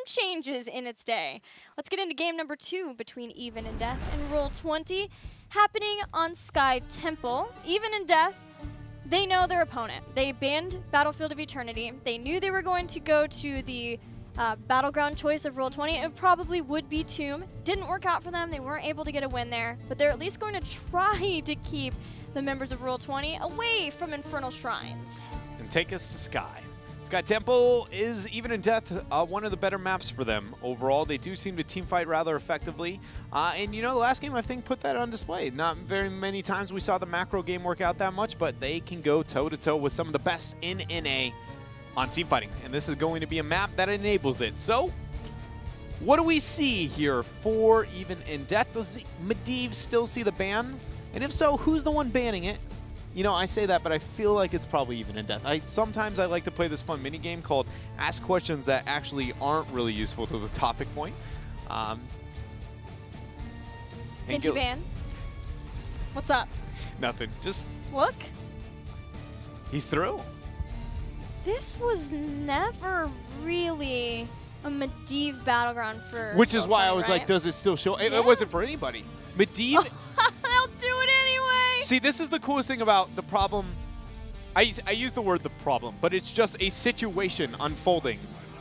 changes in its day. Let's get into game number 2 between Even and Death and Roll20, happening on Sky Temple. Even and Death, they know their opponent. They banned Battlefield of Eternity. They knew they were going to go to the battleground choice of Roll20. It probably would be Tomb. Didn't work out for them. They weren't able to get a win there, but they're at least going to try to keep the members of Roll20 away from Infernal Shrines. And take us to Sky. Sky Temple is, Even in Death, one of the better maps for them overall. They do seem to teamfight rather effectively. And, you know, the last game, I think, put that on display. Not very many times we saw the macro game work out that much, but they can go toe-to-toe with some of the best in NA on teamfighting. And this is going to be a map that enables it. So, what do we see here for Even in Death? Does Medivh still see the ban? And if so, who's the one banning it? You know, I say that, but I feel like it's probably Even in Death. Sometimes I like to play this fun mini game called Ask Questions that actually aren't really useful to the topic point. Did you ban? What's up? Nothing. Just look. He's through. This was never really a Medivh battleground for Which is why I was right? like, does it still show? Yeah. It wasn't for anybody. Medivh. They'll do it anyway. See, this is the coolest thing about the problem. I use the word the problem, but it's just a situation unfolding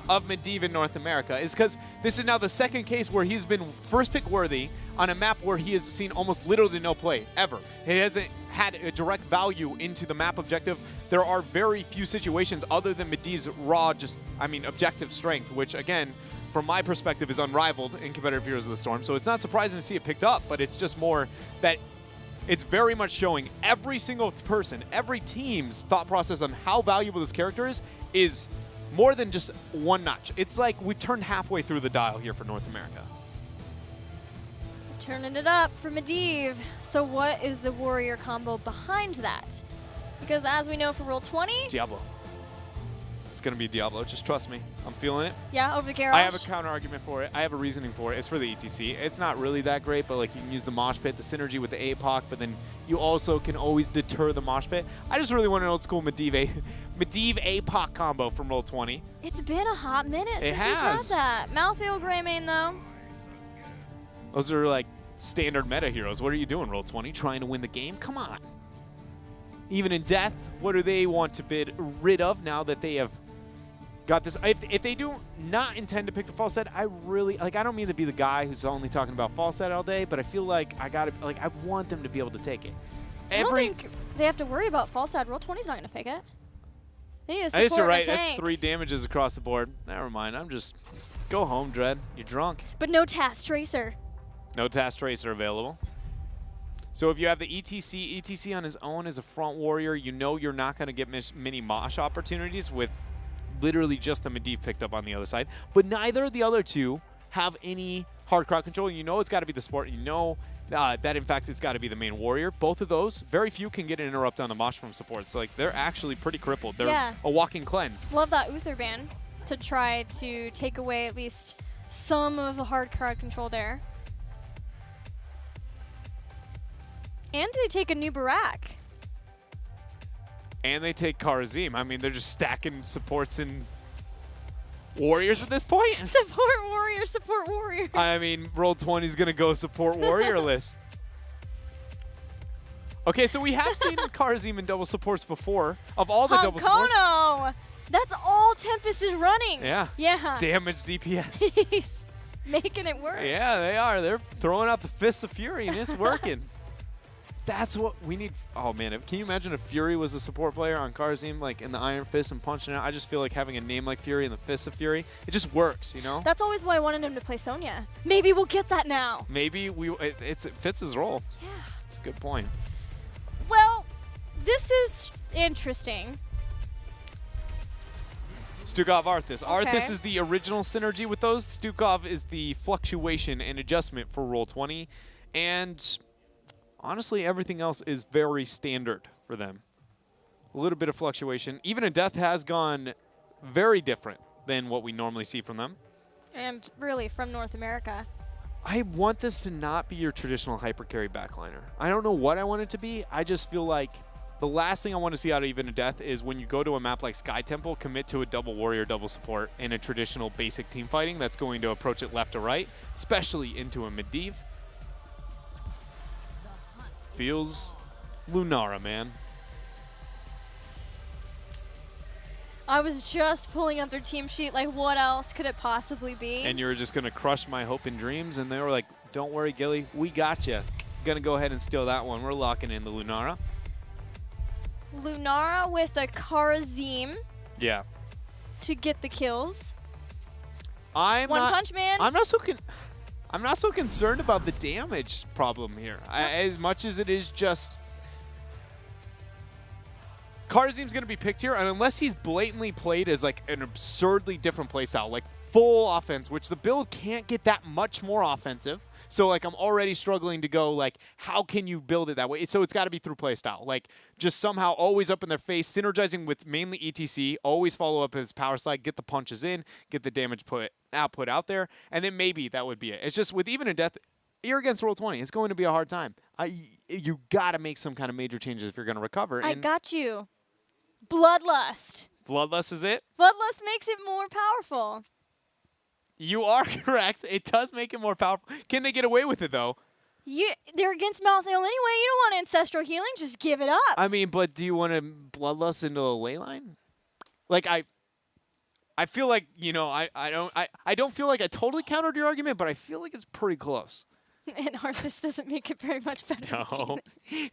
of Medivh in North America, is because this is now the second case where he's been first pick worthy on a map where he has seen almost literally no play ever. He hasn't had a direct value into the map objective. There are very few situations other than Medivh's raw, objective strength, which again, from my perspective, is unrivaled in competitive Heroes of the Storm. So it's not surprising to see it picked up, but it's just more that it's very much showing every single person, every team's thought process on how valuable this character is more than just one notch. It's like we've turned halfway through the dial here for North America. Turning it up for Medivh. So what is the warrior combo behind that? Because as we know for Roll20, Diablo. It's going to be Diablo. Just trust me. I'm feeling it. Yeah, over the Garrosh. I have a counter argument for it. I have a reasoning for it. It's for the ETC. It's not really that great, but like you can use the mosh pit, the synergy with the APOC, but then you also can always deter the mosh pit. I just really want an old school Medivh APOC combo from Roll20. It's been a hot minute since we've had has. that. Malthael Greymane though. Those are like standard meta heroes. What are you doing, Roll20? Trying to win the game? Come on. Even in Death, what do they want to be rid of now that they have got this? If they do not intend to pick the false set, I don't mean to be the guy who's only talking about false set all day, but I feel like I want them to be able to take it. I don't think they have to worry about false set. Roll20's not going to pick it. They need to support I guess you're right. the tank. That's 3 damages across the board. Never mind. I'm just go home, Dread. You're drunk. But no Task Tracer. No Task Tracer available. So if you have the ETC on his own as a front warrior, you know you're not going to get many mosh opportunities with literally just the Medivh picked up on the other side. But neither of the other two have any hard crowd control. You know it's got to be the support. You know that, in fact, it's got to be the main warrior. Both of those, very few can get an interrupt on the mosh from support. So, like, they're actually pretty crippled. They're a walking cleanse. Love that Uther ban to try to take away at least some of the hard crowd control there. And they take a new Barak. And they take Karazim. I mean, they're just stacking supports and warriors at this point. Support warrior, support warrior. I mean, Roll20 is going to go support warrior list. Okay, so we have seen Karazim in double supports before. Of all the double supports. That's all Tempest is running. Yeah. Yeah. Damage DPS. He's making it work. Yeah, they are. They're throwing out the fists of fury, and it's working. That's what we need. Oh, man. Can you imagine if Fury was a support player on Karazim, like in the Iron Fist and punching out? I just feel like having a name like Fury and the Fist of Fury, it just works, you know? That's always why I wanted him to play Sonya. Maybe we'll get that now. Maybe it fits his role. Yeah. It's a good point. Well, this is interesting. Stukov Arthas. Okay. Arthas is the original synergy with those. Stukov is the fluctuation and adjustment for Roll20. And honestly, everything else is very standard for them. A little bit of fluctuation. Even in Death has gone very different than what we normally see from them. And really from North America. I want this to not be your traditional hyper carry backliner. I don't know what I want it to be. I just feel like The last thing I want to see out of Even in Death is when you go to a map like Sky Temple, commit to a double warrior, double support in a traditional basic team fighting that's going to approach it left to right, especially into a Medivh. Feels Lunara, man. I was just pulling up their team sheet, like what else could it possibly be? And you were just going to crush my hope and dreams, and they were like, don't worry, Gilly, we got you. Going to go ahead and steal that one. We're locking in the Lunara. Lunara with a Karazim Yeah. to get the kills. One Punch Man. I'm not so concerned about the damage problem here. As much as it is just Karazim's going to be picked here, and unless he's blatantly played as like an absurdly different playstyle, like full offense, which the build can't get that much more offensive. So like I'm already struggling to go like, how can you build it that way? So it's got to be through playstyle. Like just somehow always up in their face, synergizing with mainly ETC, always follow up his power slide, get the punches in, get the damage output out there, and then maybe that would be it. It's just with Even in Death, you're against Roll20. It's going to be a hard time. You got to make some kind of major changes if you're going to recover. I got you. Bloodlust. Bloodlust is it? Bloodlust makes it more powerful. You are correct. It does make it more powerful. Can they get away with it, though? They're against Malthael anyway. You don't want ancestral healing. Just give it up. I mean, but do you want to Bloodlust into a ley line? Like, I feel like, you know, I don't feel like I totally countered your argument, but I feel like it's pretty close. And Arthas doesn't make it very much better. No,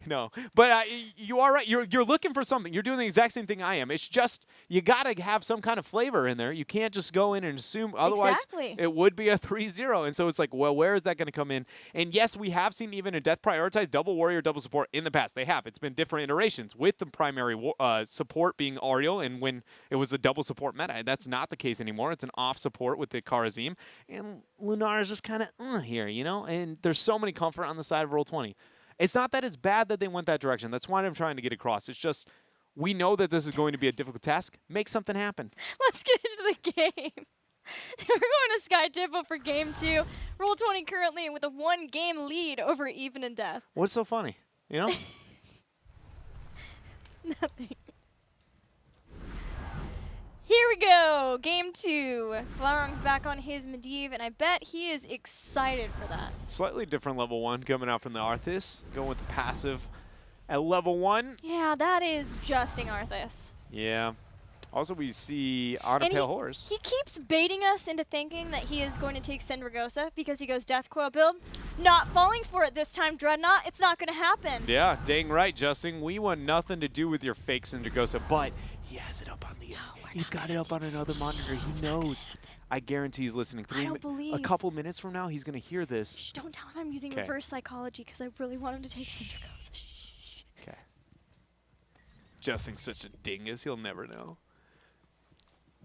no. But you are right. You're looking for something. You're doing the exact same thing I am. It's just you got to have some kind of flavor in there. You can't just go in and assume. Otherwise, it would be a 3-0. And so it's like, well, where is that going to come in? And yes, we have seen Even in Death prioritize double warrior, double support in the past. They have. It's been different iterations with the primary support being Ariel, and when it was a double support meta. That's not the case anymore. It's an off support with the Karazim. And Lunar is just kind of here, you know? And there's so many comfort on the side of Roll20. It's not that it's bad that they went that direction. That's why I'm trying to get across. It's just we know that this is going to be a difficult task. Make something happen. Let's get into the game. We're going to Sky Temple for game 2. Roll20 currently with a 1-game lead over Even in Death. What's so funny? You know? Nothing. Here we go, game 2. Flarong's back on his Medivh, and I bet he is excited for that. Slightly different level 1 coming out from the Arthas. Going with the passive at level 1. Yeah, that is justing Arthas. Yeah. Also, we see On a Pale Horse. He keeps baiting us into thinking that he is going to take Syndragosa because he goes Death Coil build. Not falling for it this time, Dreadnought. It's not going to happen. Yeah, dang right, Justin. We want nothing to do with your fake Syndragosa, but he has it up on the He's got it up on another monitor. He knows. I guarantee he's listening. A couple minutes from now, he's going to hear this. Shh, don't tell him I'm using reverse psychology because I really want him to take Syndragosa. Okay. Justin's such a dingus, he'll never know.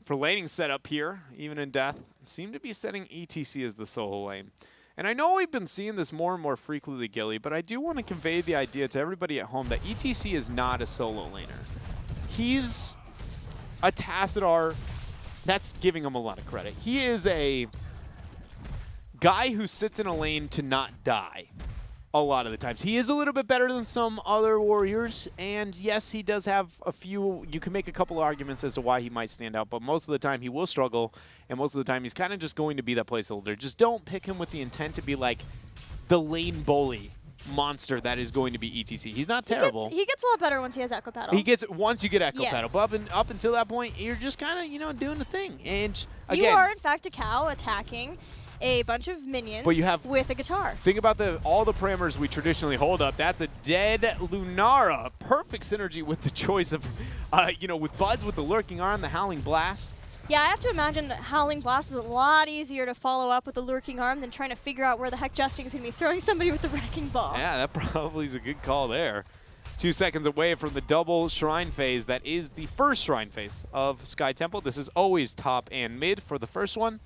For laning setup here, Even in Death, seem to be setting ETC as the solo lane. And I know we've been seeing this more and more frequently, Gilly, but I do want to convey the idea to everybody at home that ETC is not a solo laner. He's a Tassadar, that's giving him a lot of credit. He is a guy who sits in a lane to not die a lot of the times. He is a little bit better than some other warriors, and yes, he does have a few, you can make a couple of arguments as to why he might stand out, but most of the time he will struggle, and most of the time he's kind of just going to be that placeholder. Just don't pick him with the intent to be like the lane bully monster that is going to be ETC. He's not terrible. He gets a lot better once he has Echo Paddle. He gets once you get Echo Paddle, but up until that point, you're just kind of, you know, doing the thing. And again, you are in fact a cow attacking a bunch of minions with a guitar. Think about all the parameters we traditionally hold up. That's a dead Lunara. Perfect synergy with the choice of, you know, with Buds with the Lurking Arm, the Howling Blast. Yeah, I have to imagine that Howling Blast is a lot easier to follow up with the Lurking Arm than trying to figure out where the heck Justin is going to be throwing somebody with the Wrecking Ball. Yeah, that probably is a good call there. 2 seconds away from the double Shrine phase. That is the first Shrine phase of Sky Temple. This is always top and mid for the first one.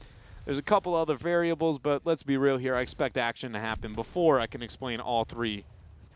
There's a couple other variables, but let's be real here. I expect action to happen before I can explain all 3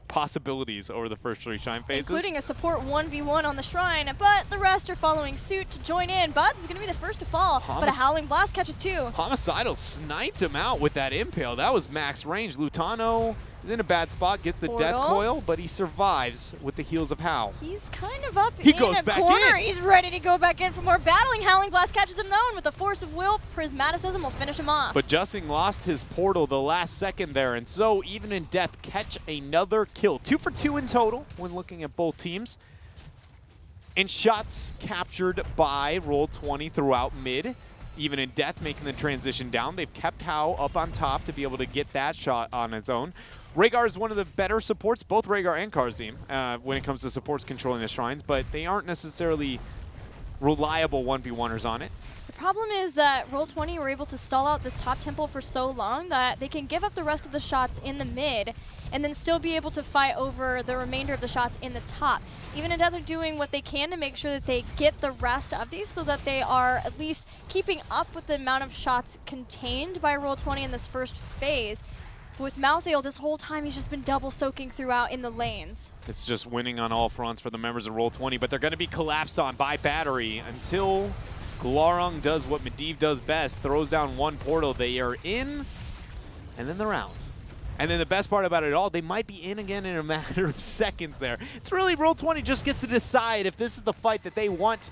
possibilities over the first 3 Shrine phases. Including a support 1v1 on the Shrine, but the rest are following suit to join in. Buds is going to be the first to fall, but a Howling Blast catches 2. Homicidal sniped him out with that impale. That was max range. Lutano He's in a bad spot, gets the death coil, but he survives with the heals of Hal. He's kind of up He in goes a back corner. in. He's ready to go back in for more battling. Howling Blast catches him though, and with the force of will, Prismaticism will finish him off. But Justin lost his portal the last second there, and so Even in Death catch another kill. 2 for 2 in total when looking at both teams. And shots captured by Roll20 throughout mid. Even in Death making the transition down. They've kept Hao up on top to be able to get that shot on his own. Rhaegar is one of the better supports, both Rhaegar and Karzim, when it comes to supports controlling the shrines, but they aren't necessarily reliable 1v1ers on it. The problem is that Roll20 were able to stall out this top temple for so long that they can give up the rest of the shots in the mid and then still be able to fight over the remainder of the shots in the top. Even in Death are doing what they can to make sure that they get the rest of these so that they are at least keeping up with the amount of shots contained by Roll20 in this first phase. With Malthael, this whole time he's just been double soaking throughout in the lanes. It's just winning on all fronts for the members of Roll20, but they're going to be collapsed on by Battery until Glarung does what Medivh does best, throws down one portal. They are in, and then they're out. And then the best part about it all, they might be in again in a matter of seconds there. It's really Roll20 just gets to decide if this is the fight that they want.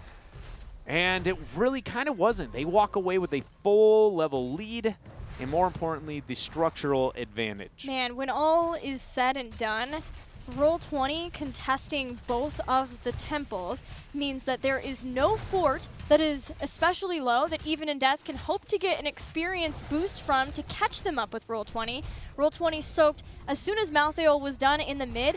And it really kind of wasn't. They walk away with a full level lead. And more importantly, the structural advantage. Man, when all is said and done, Roll20 contesting both of the temples means that there is no fort that is especially low that Even in Death can hope to get an experience boost from to catch them up with Roll20. Roll20 soaked as soon as Malthael was done in the mid.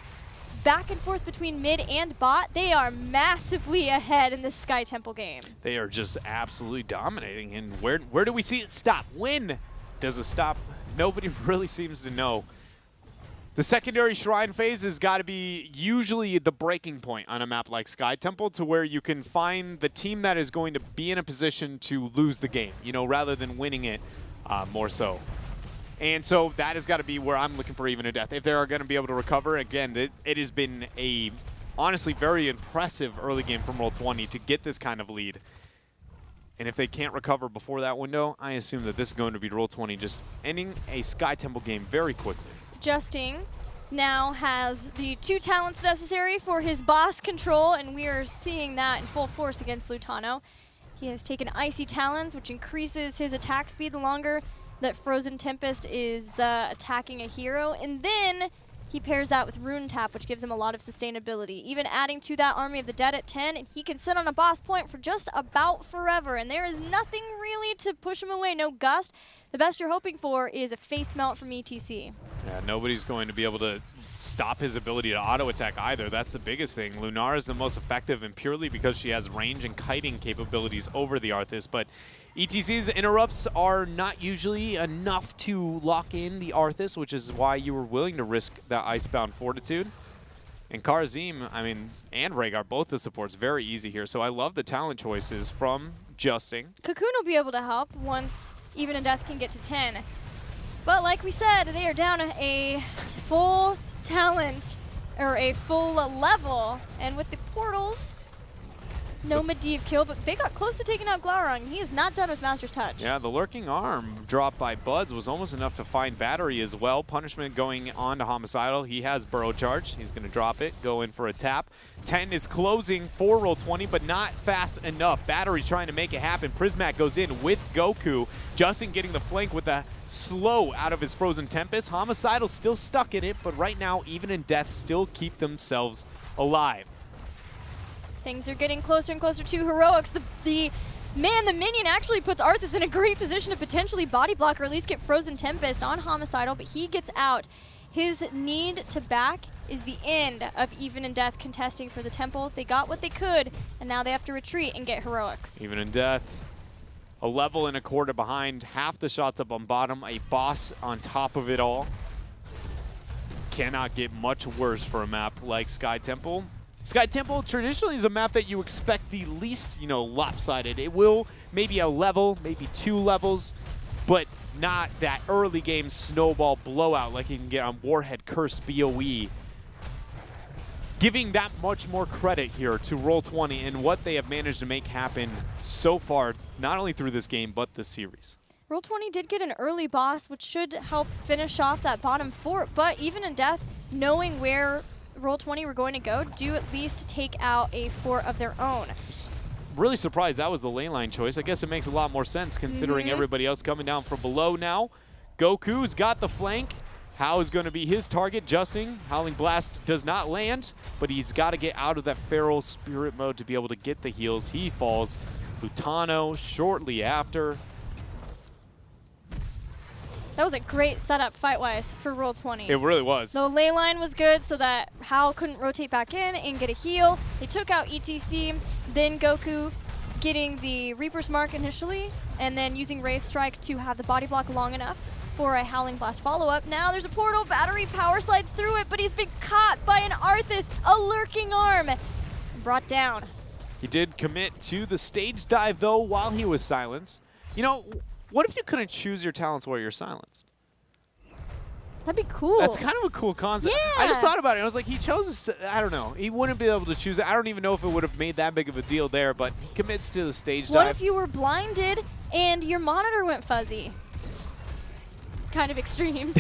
Back and forth between mid and bot, they are massively ahead in this Sky Temple game. They are just absolutely dominating. And where do we see it stop? When does it stop? Nobody really seems to know. The secondary shrine phase has got to be usually the breaking point on a map like Sky Temple, to where you can find the team that is going to be in a position to lose the game, you know, rather than winning it more so. And so that has got to be where I'm looking for Even in Death. If they are going to be able to recover, again, it has been a honestly very impressive early game from Roll20 to get this kind of lead. And if they can't recover before that window, I assume that this is going to be Roll20 just ending a Sky Temple game very quickly. Justing now has the 2 talents necessary for his boss control, and we are seeing that in full force against Lutano. He has taken Icy Talons, which increases his attack speed the longer that Frozen Tempest is attacking a hero, and then he pairs that with Rune Tap, which gives him a lot of sustainability. Even adding to that Army of the Dead at 10, and he can sit on a boss point for just about forever, and there is nothing really to push him away, no Gust. The best you're hoping for is a face melt from ETC. Yeah, nobody's going to be able to stop his ability to auto-attack either. That's the biggest thing. Lunar is the most effective, and purely because she has range and kiting capabilities over the Arthas, but ETC's interrupts are not usually enough to lock in the Arthas, which is why you were willing to risk that Icebound Fortitude. And Karzim, I mean, and Rhaegar, both the supports, very easy here. So I love the talent choices from Justing. Cocoon will be able to help once Even in Death can get to 10. But like we said, they are down a full talent, or a full level. And with the portals, no Medivh kill, but they got close to taking out Glarung. He is not done with Master's Touch. Yeah, the Lurking Arm dropped by Buds was almost enough to find Battery as well. Punishment going on to Homicidal. He has Burrow Charge. He's going to drop it, go in for a tap. 10 is closing for Roll20, but not fast enough. Battery trying to make it happen. Prismac goes in with Goku. Justin getting the flank with a slow out of his Frozen Tempest. Homicidal still stuck in it, but right now, Even in Death still keep themselves alive. Things are getting closer and closer to heroics. The minion actually puts Arthas in a great position to potentially body block or at least get Frozen Tempest on Homicidal, but he gets out. His need to back is the end of Even in Death contesting for the temples. They got what they could, and now they have to retreat and get heroics. Even in Death, a level and a quarter behind, half the shots up on bottom, a boss on top of it all. Cannot get much worse for a map like Sky Temple. Sky Temple traditionally is a map that you expect the least, lopsided. It will maybe a level, maybe 2 levels, but not that early game snowball blowout like you can get on Warhead Cursed BOE. Giving that much more credit here to Roll20 and what they have managed to make happen so far, not only through this game, but this series. Roll20 did get an early boss, which should help finish off that bottom fort, but even in death, knowing where Roll20 were going to go, do at least take out a fort of their own. Really surprised that was the lane line choice. I guess it makes a lot more sense considering everybody else coming down from below now. Goku's got the flank. Hao is going to be his target. Justing. Howling Blast does not land, but he's got to get out of that Feral Spirit mode to be able to get the heals. He falls. Lutano shortly after. That was a great setup fight-wise for Roll20. It really was. The ley line was good so that Hao couldn't rotate back in and get a heal. They took out ETC, then Goku getting the Reaper's Mark initially, and then using Wraith Strike to have the body block long enough for a Howling Blast follow-up. Now there's a portal, Battery power slides through it, but he's been caught by an Arthas, a lurking arm, brought down. He did commit to the stage dive, though, while he was silenced. You know, what if you couldn't choose your talents while you're silenced? That'd be cool. That's kind of a cool concept. Yeah. I just thought about it. I was like, he chose, I don't know. He wouldn't be able to choose it. I don't even know if it would have made that big of a deal there, but he commits to the stage dive. What if you were blinded and your monitor went fuzzy? Kind of extreme.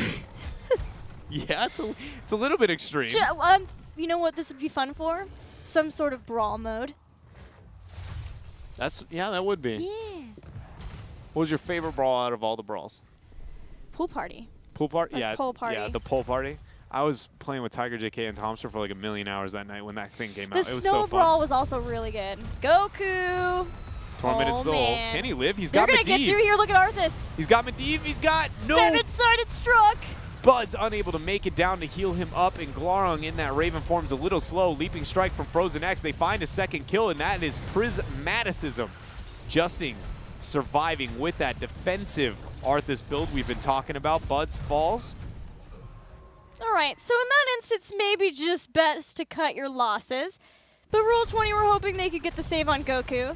Yeah, it's a little bit extreme. You know what this would be fun for? Some sort of brawl mode. Yeah, that would be. Yeah. What was your favorite brawl out of all the brawls? Pool party. Pool party? Like Yeah, pool party. Yeah, the pool party. I was playing with Tiger, JK, and Tomster for like 1,000,000 hours that night when that thing came out. The It was snow so fun. brawl was also really good. Goku. Tormented Soul. Man. Can he live? He's They're got gonna get through Medivh. here. Look at Arthas. He's got Medivh. He's got no. Seven-sided struck. Bud's unable to make it down to heal him up, and Glarung in that Raven form's a little slow. Leaping strike from Frozen X. They find a second kill, and that is Prismaticism. Justing surviving with that defensive Arthas build we've been talking about. Bud's falls. All right, so in that instance, maybe just best to cut your losses. But Roll20 were hoping they could get the save on Goku.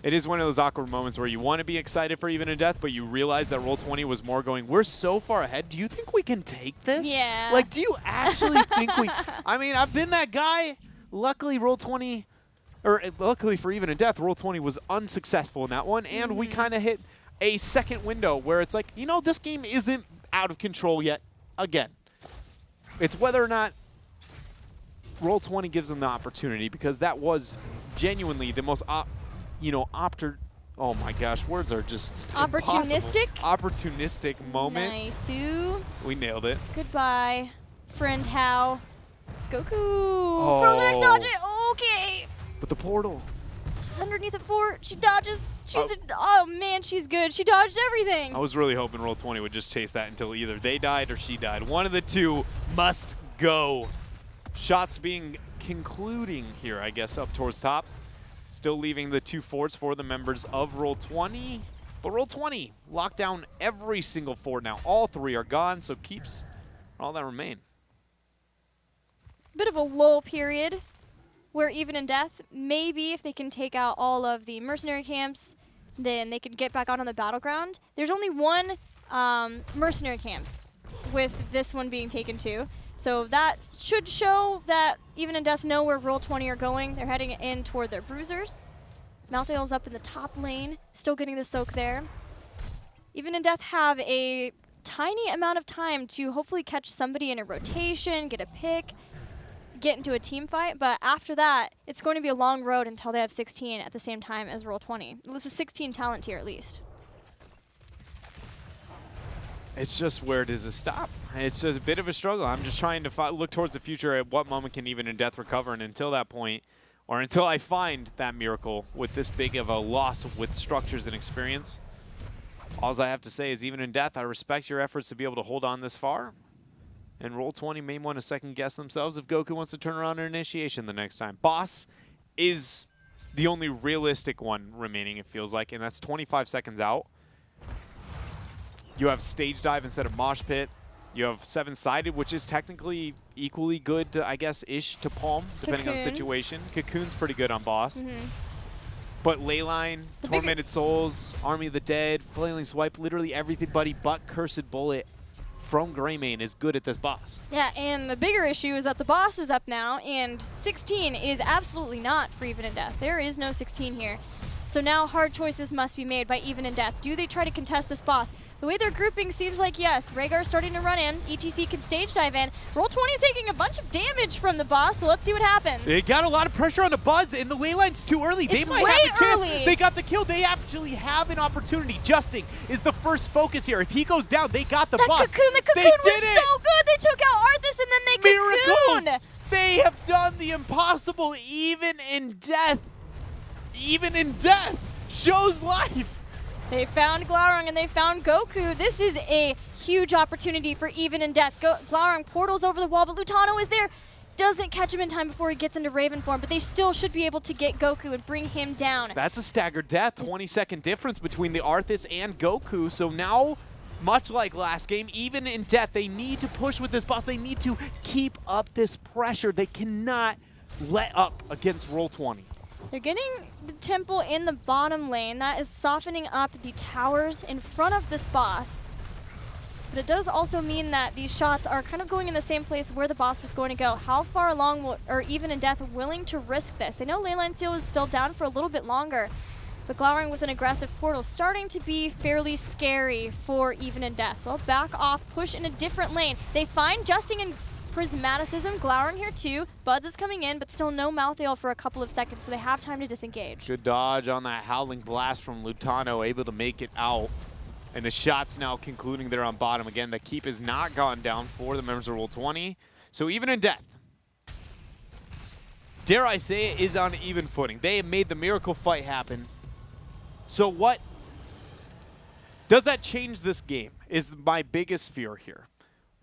It is one of those awkward moments where you want to be excited for Even in Death, but you realize that Roll20 was more going, we're so far ahead. Do you think we can take this? Yeah. Like, do you actually think we... I mean, I've been that guy. Luckily, Roll20... Or luckily for Even in Death, Roll20 was unsuccessful in that one, and we kind of hit a second window where it's like, you know, this game isn't out of control yet. Again, it's whether or not Roll20 gives them the opportunity, because that was genuinely the most, oh my gosh, words are just Opportunistic? impossible. Opportunistic moment. Nice. We nailed it. Goodbye, friend Hao. Goku. Oh. Frozen X dodge it. Okay. But the portal. She's underneath the fort. She dodges. Oh man, she's good. She dodged everything. I was really hoping Roll20 would just chase that until either they died or she died. One of the two must go. Shots being concluding here, I guess, up towards top. Still leaving the two forts for the members of Roll20. But Roll20 locked down every single fort now. All three are gone, so keeps all that remain. Bit of a lull period where Even in Death, maybe if they can take out all of the mercenary camps, then they could get back out on the battleground. There's only one mercenary camp with this one being taken too. So that should show that Even in Death know where Roll20 are going. They're heading in toward their bruisers. Malthael's up in the top lane, still getting the soak there. Even in Death have a tiny amount of time to hopefully catch somebody in a rotation, get a pick, get into a team fight, but after that, it's going to be a long road until they have 16 at the same time as Roll20. This is 16 talent tier at least. It's just, where does it stop? It's just a bit of a struggle. I'm just trying to look towards the future at what moment can Even in Death recover, and until that point, or until I find that miracle with this big of a loss with structures and experience, all I have to say is, Even in Death, I respect your efforts to be able to hold on this far. And Roll20 may want to second guess themselves if Goku wants to turn around an initiation the next time. Boss is the only realistic one remaining, it feels like, and that's 25 seconds out. You have stage dive instead of mosh pit. You have seven-sided, which is technically equally good, to, I guess, ish to palm, depending on the situation. Cocoon's pretty good on boss. But Leyline, Tormented Souls, Army of the Dead, Flailing Swipe, literally everybody but Cursed Bullet from Greymane is good at this boss. Yeah, and the bigger issue is that the boss is up now, and 16 is absolutely not for Even in Death. There is no 16 here. So now hard choices must be made by Even and Death. Do they try to contest this boss? The way they're grouping seems like yes. Rhaegar's starting to run in. ETC can stage dive in. Roll20 is taking a bunch of damage from the boss, so let's see what happens. They got a lot of pressure on the Buds, and the lane line's too early. They might have a chance. Early. They got the kill. They actually have an opportunity. Justing is the first focus here. If he goes down, they got the boss. The cocoon they was did it. so good. They took out Arthas and then they Miracles. cocooned. They have done the impossible. Even in death shows life. They found Glaurung and they found Goku. This is a huge opportunity for Even and Death. Glaurung portals over the wall, but Lutano is there. Doesn't catch him in time before he gets into Raven form, but they still should be able to get Goku and bring him down. That's a staggered death. 20-second difference between the Arthas and Goku. So now, much like last game, Even in Death, they need to push with this boss. They need to keep up this pressure. They cannot let up against Roll20. They're getting the temple in the bottom lane. That is softening up the towers in front of this boss. But it does also mean that these shots are kind of going in the same place where the boss was going to go. How far along are Even in Death willing to risk this? They know Leyline Seal is still down for a little bit longer. But Glaurung with an aggressive portal starting to be fairly scary for Even in Death. So they'll back off, push in a different lane. They find Justing and Prismaticism. Glaurung here too. Buds is coming in, but still no Malthael for a couple of seconds, so they have time to disengage. Good dodge on that Howling Blast from Lutano, able to make it out. And the shots now concluding there on bottom. Again, the keep has not gone down for the members of Roll20. So Even in Death, dare I say it, is on even footing. They have made the miracle fight happen. So what does that change this game is my biggest fear here.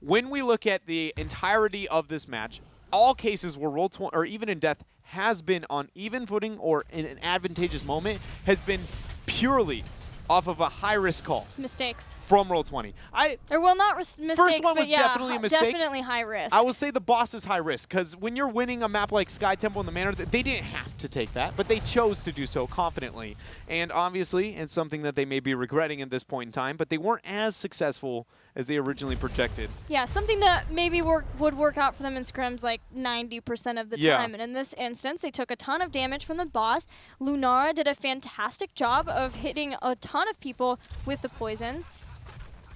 When we look at the entirety of this match, all cases where Roll20 or Even in Death has been on even footing or in an advantageous moment has been purely off of a high-risk call. Mistakes. From Roll20. Mistakes, first one was but yeah, definitely a mistake. definitely high risk. I will say the boss is high risk, because when you're winning a map like Sky Temple in the manner that they didn't have to take that, but they chose to do so confidently. And obviously, it's something that they may be regretting at this point in time, but they weren't as successful as they originally projected. Yeah, something that maybe would work out for them in scrims like 90% of the time. And in this instance, they took a ton of damage from the boss. Lunara did a fantastic job of hitting a ton of people with the poisons.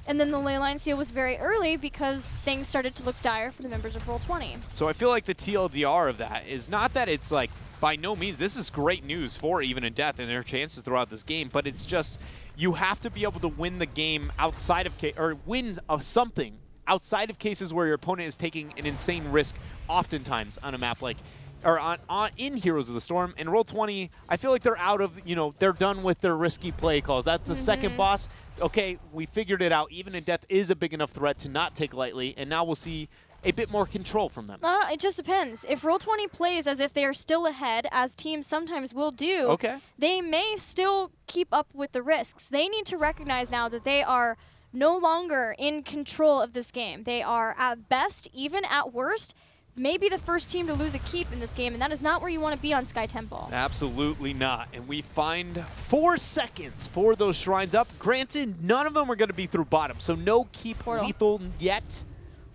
And then the Leyline Seal was very early because things started to look dire for the members of Roll20. So I feel like the TLDR of that is not that it's like, by no means, this is great news for Even in Death and their chances throughout this game, but it's just, you have to be able to win the game outside of, or win of something outside of cases where your opponent is taking an insane risk oftentimes on a map like, or in Heroes of the Storm. And Roll20, I feel like they're out of, they're done with their risky play calls. That's the second boss. Okay, we figured it out. Even in Death is a big enough threat to not take lightly, and now we'll see a bit more control from them. It just depends. If Roll20 plays as if they are still ahead, as teams sometimes will do, they may still keep up with the risks. They need to recognize now that they are no longer in control of this game. They are at best, even at worst, maybe the first team to lose a keep in this game, and that is not where you want to be on Sky Temple. Absolutely not. And we find 4 seconds for those shrines up. Granted, none of them are going to be through bottom, so no keep lethal yet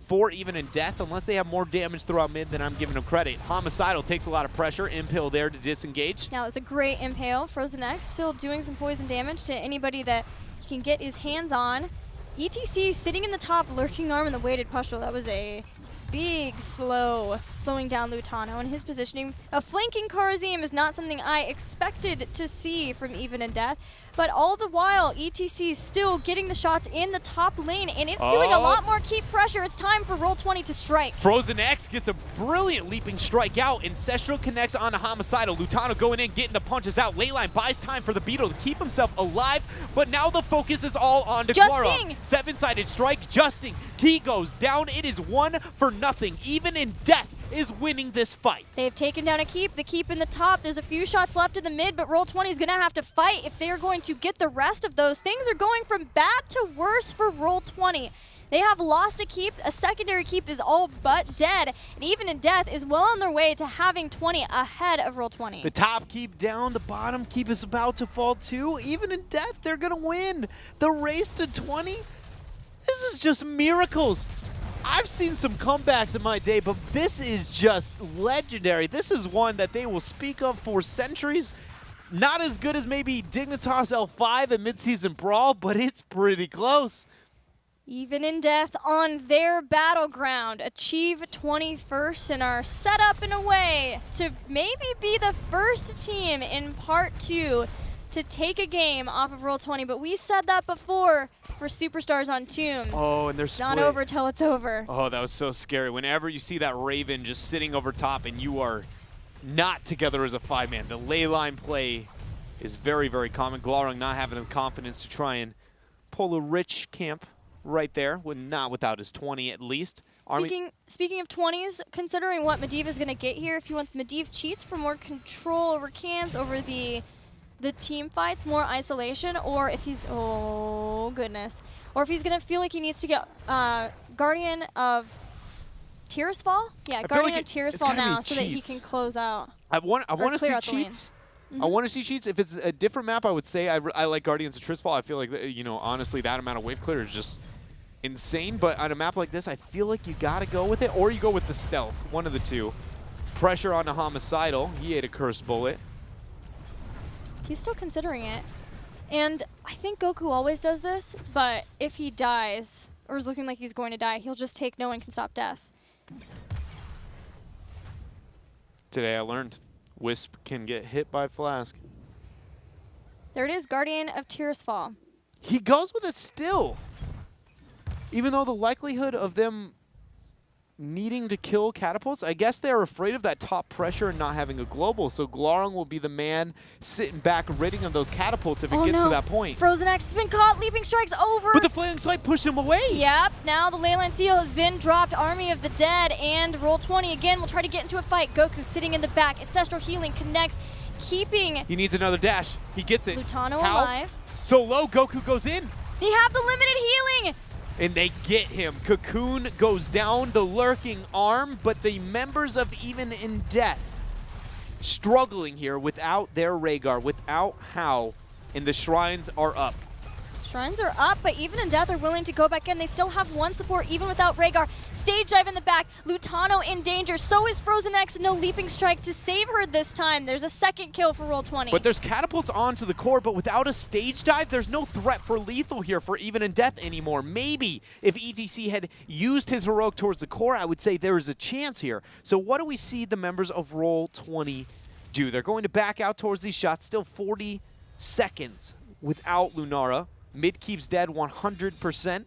for Even in Death, unless they have more damage throughout mid than I'm giving them credit. Homicidal takes a lot of pressure. Impale there to disengage. Now it's a great Impale. Frozen X still doing some poison damage to anybody that he can get his hands on. ETC sitting in the top, lurking arm in the weighted pushel. That was a big slowing down Lutano and his positioning. A flanking Kharazim is not something I expected to see from Even in Death, but all the while ETC is still getting the shots in the top lane, and it's doing a lot more keep pressure. It's time for Roll20 to strike. Frozen X gets a brilliant leaping strike out. Ancestral connects on a Homicidal. Lutano going in, getting the punches out. Leyline buys time for the Beetle to keep himself alive, but now the focus is all on Glaurung. 7-sided strike, Justing. He goes down. It is 1-0. Even in Death is winning this fight. They've taken down a keep, the keep in the top. There's a few shots left in the mid, but Roll20 is going to have to fight if they're going to get the rest of those. Things are going from bad to worse for Roll20. They have lost a keep. A secondary keep is all but dead. And Even in Death is well on their way to having 20 ahead of Roll20. The top keep down, the bottom keep is about to fall too. Even in Death, they're going to win the race to 20. This is just miracles. I've seen some comebacks in my day, but this is just legendary. This is one that they will speak of for centuries. Not as good as maybe Dignitas L5 at Midseason Brawl, but it's pretty close. Even in Death on their battleground achieve 21st and are set up in a way to maybe be the first team in Part 2 to take a game off of Roll20. But we said that before for Superstars on Tomb. Oh, and they're split. Not over till it's over. Oh, that was so scary. Whenever you see that Raven just sitting over top and you are not together as a 5-man, the ley line play is very, very common. Glarung not having the confidence to try and pull a rich camp right there, not without his 20 at least. Speaking of 20s, considering what Medivh is going to get here, if he wants Medivh cheats for more control over camps, over the team fights, more isolation, or if he's, oh goodness, or if he's going to feel like he needs to get Guardian of Tearsfall? Yeah, Guardian of Tearsfall now so that he can close out. I want to see cheats. I want to see cheats. If it's a different map, I would say I like Guardians of Tearsfall. I feel like, you know, honestly, that amount of wave clear is just insane. But on a map like this, I feel like you got to go with it, or you go with the stealth. One of the two. Pressure on the Homicidal. He ate a cursed bullet. He's still considering it. And I think Goku always does this, but if he dies, or is looking like he's going to die, he'll just take no one can stop death. Today I learned Wisp can get hit by Flask. There it is, Guardian of Tearsfall. He goes with it still. Even though the likelihood of them needing to kill catapults, I guess they're afraid of that top pressure and not having a global. So Glarung will be the man sitting back ridding of those catapults if it gets to that point. Frozen X has been caught, leaping strikes over. But the Flailing Sight pushed him away. Yep, now the Leyline Seal has been dropped. Army of the Dead and Roll20 again will try to get into a fight. Goku sitting in the back. Ancestral Healing connects, keeping... He needs another dash. He gets it. Lutano alive. So low, Goku goes in. They have the limited healing. And they get him. Cocoon goes down, the lurking arm, but the members of Even in Death struggling here without their Rhaegar, without Hao, and the Shrines are up. Shrines are up, but Even in Death are willing to go back in. They still have one support, even without Rhaegar. Stage dive in the back. Lutano in danger. So is Frozen X. No leaping strike to save her this time. There's a second kill for Roll20. But there's catapults onto the core, but without a stage dive, there's no threat for lethal here for Even in Death anymore. Maybe if ETC had used his heroic towards the core, I would say there is a chance here. So what do we see the members of Roll20 do? They're going to back out towards these shots. Still 40 seconds without Lunara. Mid keeps dead 100%.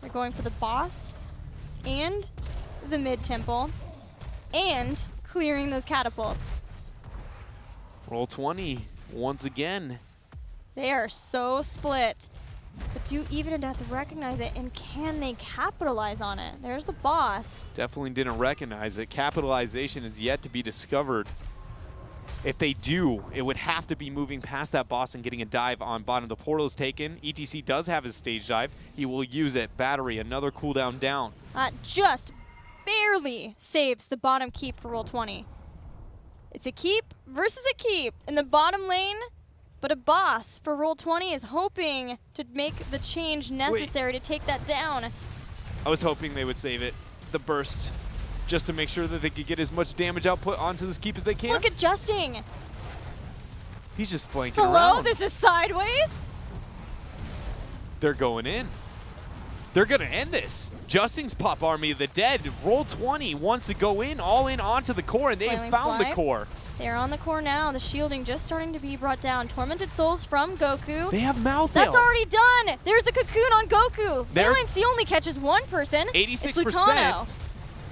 They're going for the boss and the mid temple and clearing those catapults. Roll20 once again. They are so split. But do Even in Death recognize it, and can they capitalize on it? There's the boss. Definitely didn't recognize it. Capitalization is yet to be discovered. If they do, it would have to be moving past that boss and getting a dive on bottom. The portal is taken. ETC does have his stage dive. He will use it. Battery, another cooldown down. Just barely saves the bottom keep for Roll20. It's a keep versus a keep in the bottom lane, but a boss for Roll20 is hoping to make the change necessary to take that down. I was hoping they would save it. The burst. Just to make sure that they could get as much damage output onto this keep as they can. Look at Justing. He's just flanking around. Hello, this is sideways. They're going in. They're going to end this. Justing's pop Army of the Dead. Roll20 wants to go in, all in onto the core, and they have found the core. They're on the core now. The shielding just starting to be brought down. Tormented Souls from Goku. They have mouth. That's already done. There's the cocoon on Goku. Leyline C only catches one person. 86%. It's Lutano.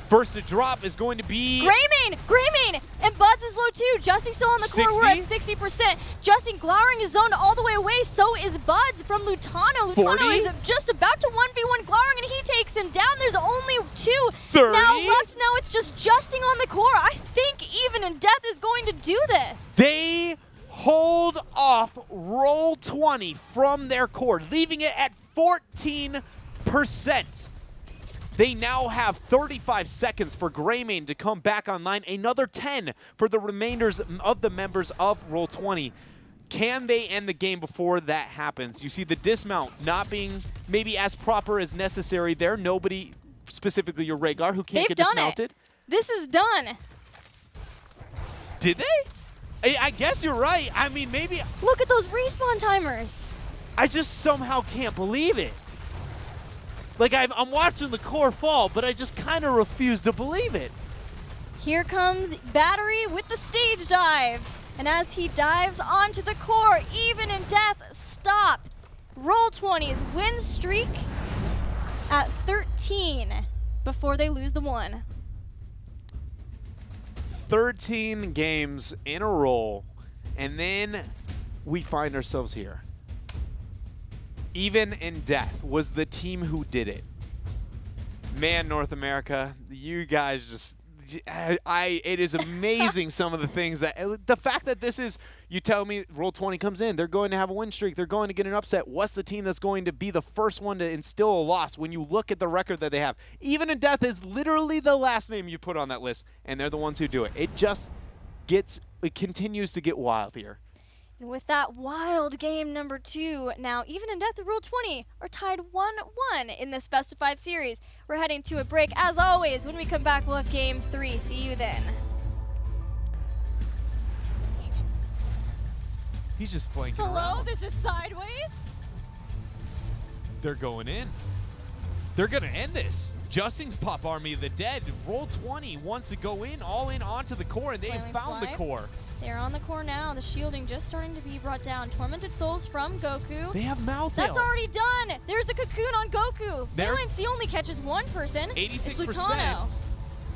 First to drop is going to be... Greymane! And Buds is low too. Justing still on the core. We're at 60%. Justing Glarung is zoned all the way away. So is Buds from Lutano. Lutano is just about to 1v1 Glarung, and he takes him down. There's only 2 now left. Now it's just Justing on the core. I think Even in Death is going to do this. They hold off Roll20 from their core, leaving it at 14%. They now have 35 seconds for Greymane to come back online. Another 10 for the remainders of the members of Roll20. Can they end the game before that happens? You see the dismount not being maybe as proper as necessary there. Nobody, specifically your Rhaegar, who can't get dismounted. This is done. Did they? I guess you're right. I mean, maybe Look at those respawn timers. I just somehow can't believe it. Like, I'm watching the core fall, but I just kind of refuse to believe it. Here comes Battery with the stage dive. And as he dives onto the core, Even in Death stop Roll20's win streak at 13 before they lose the 1. 13 games in a row, and then we find ourselves here. Even in Death was the team who did it. Man, North America, you guys just, it is amazing some of the things that, the fact that this is, you tell me Roll20 comes in, they're going to have a win streak, they're going to get an upset. What's the team that's going to be the first one to instill a loss when you look at the record that they have? Even in Death is literally the last name you put on that list, and they're the ones who do it. It just gets, it continues to get wild here. And with that wild game number 2, now Even in Death and Roll20 are tied 1-1 in this best of 5 series. We're heading to a break. As always, when we come back, we'll have game 3. See you then. He's just flanking Hello, around. this is Sideways. They're going in. They're going to end this. Justin's Pop Army of the Dead. Roll20 wants to go in, all in onto the core, and they have found the core. They're on the core now. The shielding just starting to be brought down. Tormented Souls from Goku. They have Mouth That's already done. There's the cocoon on Goku. There- C only catches one person. 86%. It's Lutano.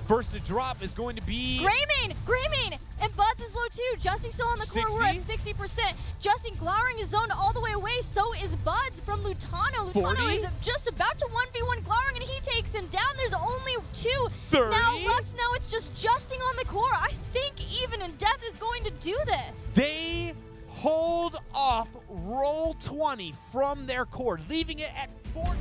First to drop is going to be... Greymane! And Buds is low too. Justin still on the core. We're at 60%. Justin glowering is zoned all the way away. So is Buds from Lutano. Lutano 40? is just about to 1v1 glowering and he takes him down. There's only 2 30? now left. Now it's just Justin on the core. I think Even in Death is going to do this. They hold off Roll20 from their core, leaving it at 14.